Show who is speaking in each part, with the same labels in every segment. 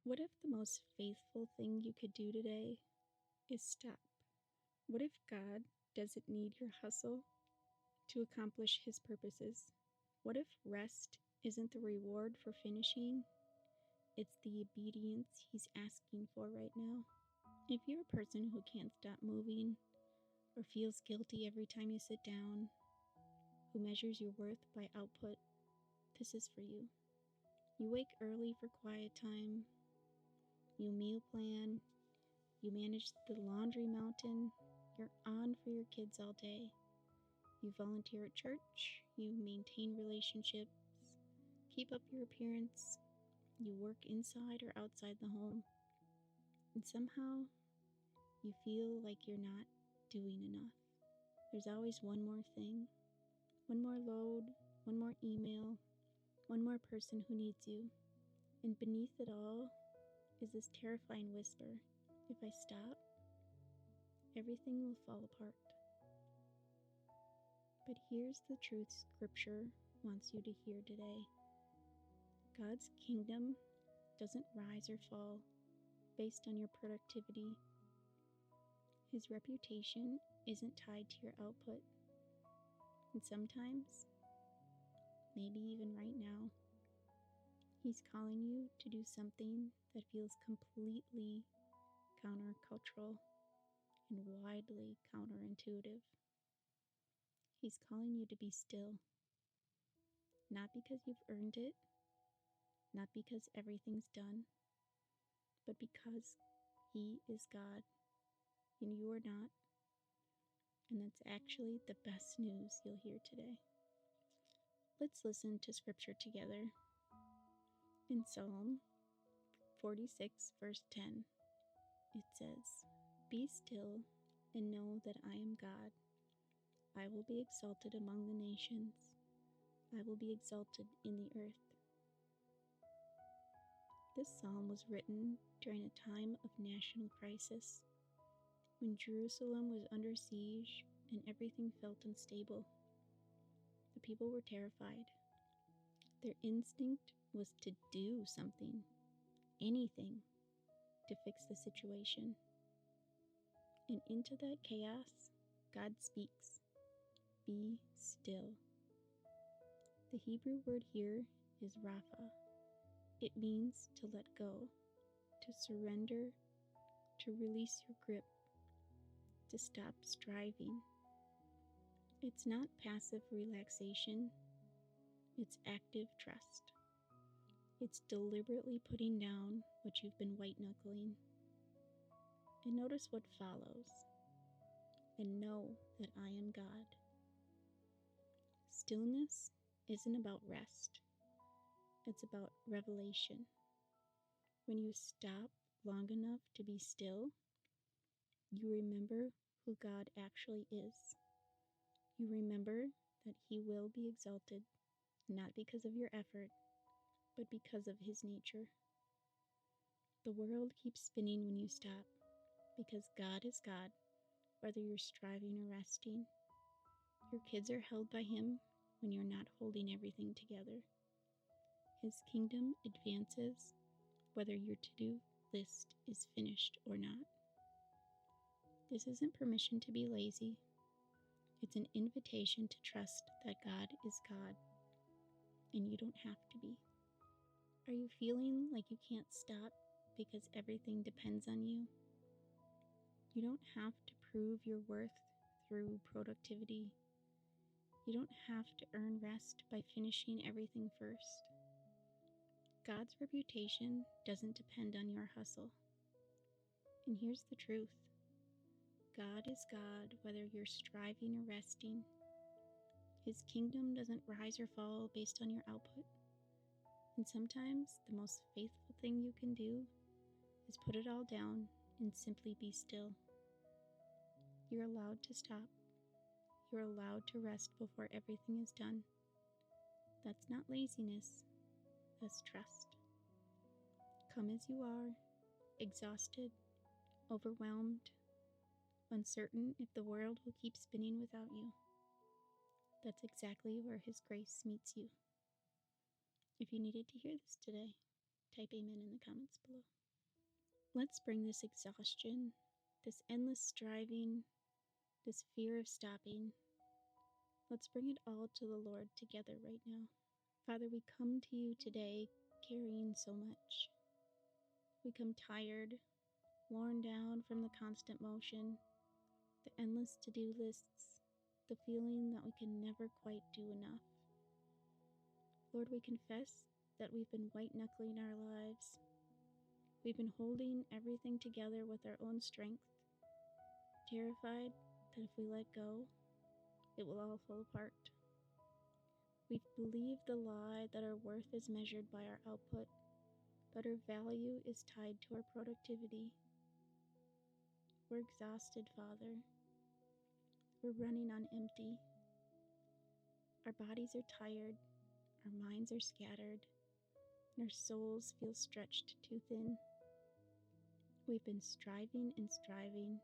Speaker 1: What if the most faithful thing you could do today is stop? What if God doesn't need your hustle to accomplish his purposes? What if rest isn't the reward for finishing? It's the obedience he's asking for right now. If you're a person who can't stop moving or feels guilty every time you sit down, who measures your worth by output, this is for you. You wake early for quiet time, you meal plan, you manage the laundry mountain, you're on for your kids all day. You volunteer at church, you maintain relationships, keep up your appearance, you work inside or outside the home, and somehow you feel like you're not doing enough. There's always one more thing, one more load, one more email, one more person who needs you. And beneath it all is this terrifying whisper: if I stop, everything will fall apart. But here's the truth Scripture wants you to hear today. God's kingdom doesn't rise or fall based on your productivity. His reputation isn't tied to your output. And sometimes, maybe even right now, he's calling you to do something that feels completely countercultural and widely counterintuitive. He's calling you to be still, not because you've earned it, not because everything's done, but because he is God and you are not. And that's actually the best news you'll hear today. Let's listen to scripture together. In Psalm 46, verse 10, it says, "Be still and know that I am God. I will be exalted among the nations. I will be exalted in the earth." This psalm was written during a time of national crisis, when Jerusalem was under siege and everything felt unstable. The people were terrified. Their instinct was to do something, anything, to fix the situation. And into that chaos, God speaks, "Be still." The Hebrew word here is rapha. It means to let go, to surrender, to release your grip, to stop striving. It's not passive relaxation, it's active trust. It's deliberately putting down what you've been white-knuckling. And notice what follows. "And know that I am God." Stillness isn't about rest. It's about revelation. When you stop long enough to be still, you remember who God actually is. You remember that he will be exalted, not because of your effort, but because of his nature. The world keeps spinning when you stop, because God is God, whether you're striving or resting. Your kids are held by him when you're not holding everything together. His kingdom advances whether your to-do list is finished or not. This isn't permission to be lazy. It's an invitation to trust that God is God, and you don't have to be. Are you feeling like you can't stop because everything depends on you? You don't have to prove your worth through productivity. You don't have to earn rest by finishing everything first. God's reputation doesn't depend on your hustle. And here's the truth. God is God whether you're striving or resting. His kingdom doesn't rise or fall based on your output. And sometimes the most faithful thing you can do is put it all down and simply be still. You're allowed to stop. You're allowed to rest before everything is done. That's not laziness, that's trust. Come as you are, exhausted, overwhelmed, uncertain if the world will keep spinning without you. That's exactly where his grace meets you. If you needed to hear this today, type amen in the comments below. Let's bring this exhaustion, this endless striving, this fear of stopping, let's bring it all to the Lord together right now. Father, we come to you today carrying so much. We come tired, worn down from the constant motion, the endless to-do lists, the feeling that we can never quite do enough. Lord, we confess that we've been white-knuckling our lives. We've been holding everything together with our own strength, terrified that if we let go, it will all fall apart. We've believed the lie that our worth is measured by our output, that our value is tied to our productivity. We're exhausted, Father. We're running on empty. Our bodies are tired, our minds are scattered, and our souls feel stretched too thin. We've been striving and striving,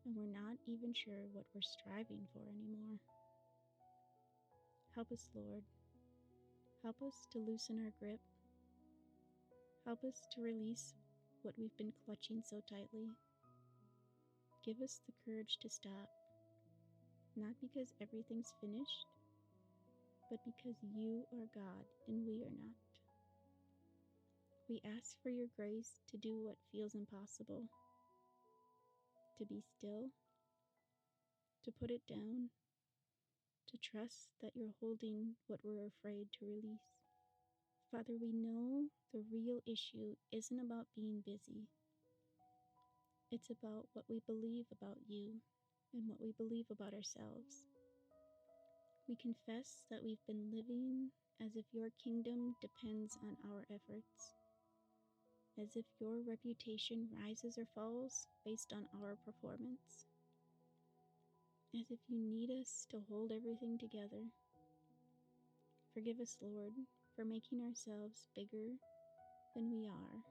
Speaker 1: and we're not even sure what we're striving for anymore. Help us, Lord. Help us to loosen our grip. Help us to release what we've been clutching so tightly. Give us the courage to stop, not because everything's finished, but because you are God and we are not. We ask for your grace to do what feels impossible, to be still, to put it down, to trust that you're holding what we're afraid to release. Father, we know the real issue isn't about being busy. It's about what we believe about you and what we believe about ourselves. We confess that we've been living as if your kingdom depends on our efforts, as if your reputation rises or falls based on our performance, as if you need us to hold everything together. Forgive us, Lord, for making ourselves bigger than we are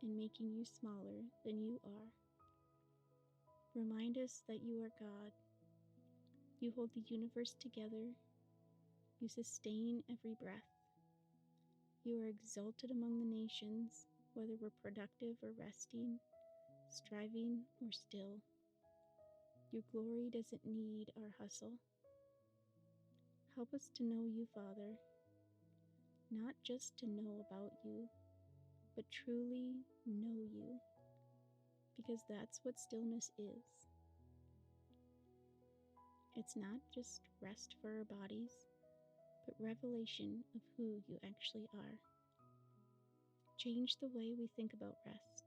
Speaker 1: and making you smaller than you are. Remind us that you are God. You hold the universe together. You sustain every breath. You are exalted among the nations, whether we're productive or resting, striving or still. Your glory doesn't need our hustle. Help us to know you, Father, not just to know about you, but truly know you, because that's what stillness is. It's not just rest for our bodies, but revelation of who you actually are. Change the way we think about rest.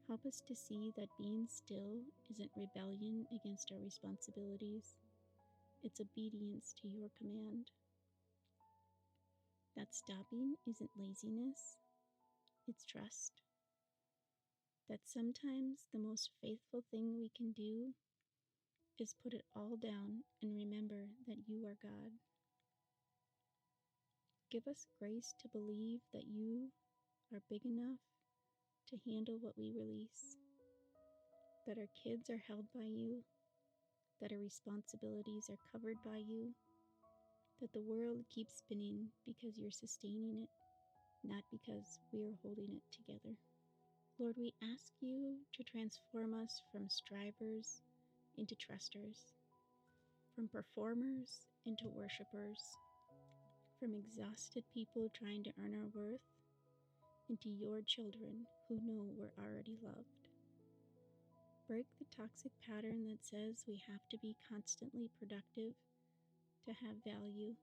Speaker 1: Help us to see that being still isn't rebellion against our responsibilities. It's obedience to your command. That stopping isn't laziness, it's trust. That sometimes the most faithful thing we can do is put it all down and remember that you are God. Give us grace to believe that you are big enough to handle what we release, that our kids are held by you, that our responsibilities are covered by you, that the world keeps spinning because you're sustaining it, not because we are holding it together. Lord, we ask you to transform us from strivers into trusters, from performers into worshipers, from exhausted people trying to earn our worth into your children who know we're already loved. Break the toxic pattern that says we have to be constantly productive to have value.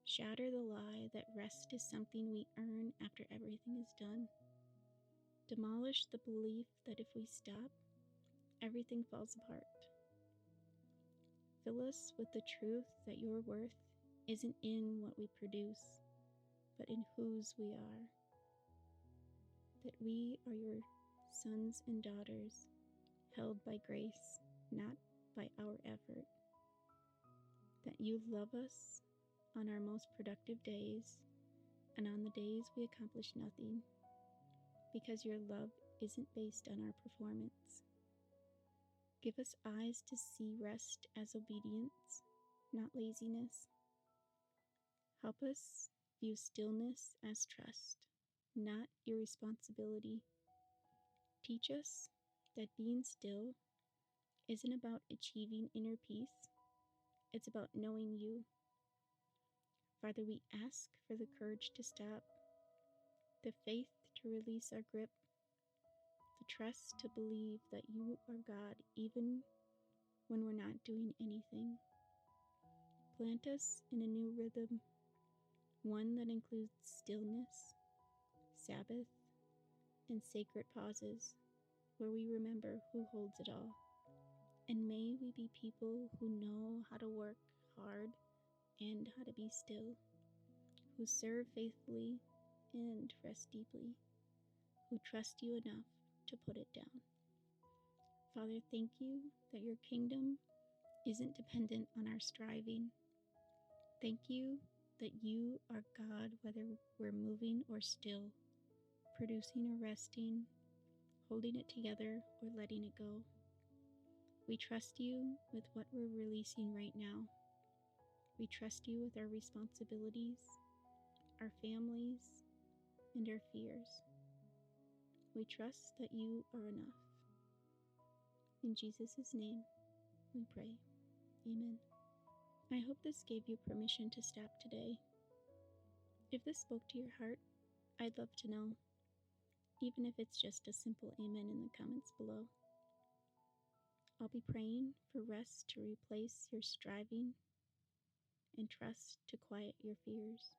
Speaker 1: Shatter the lie that rest is something we earn after everything is done. Demolish the belief that if we stop, everything falls apart. Fill us with the truth that your worth isn't in what we produce, but in whose we are. That we are your sons and daughters, held by grace, not by our effort. That you love us on our most productive days and on the days we accomplish nothing, because your love isn't based on our performance. Give us eyes to see rest as obedience, not laziness. Help us view stillness as trust, not irresponsibility. Teach us that being still isn't about achieving inner peace, it's about knowing you. Father, we ask for the courage to stop, the faith to release our grip, the trust to believe that you are God even when we're not doing anything. Plant us in a new rhythm, one that includes stillness, Sabbath, and sacred pauses where we remember who holds it all. And may we be people who know how to work hard and how to be still, who serve faithfully and rest deeply, who trust you enough to put it down. Father, thank you that your kingdom isn't dependent on our striving. Thank you that you are God whether we're moving or still, producing or resting, holding it together or letting it go. We trust you with what we're releasing right now. We trust you with our responsibilities, our families, and our fears. We trust that you are enough. In Jesus' name, we pray. Amen. I hope this gave you permission to stop today. If this spoke to your heart, I'd love to know, even if it's just a simple amen in the comments below. I'll be praying for rest to replace your striving and trust to quiet your fears.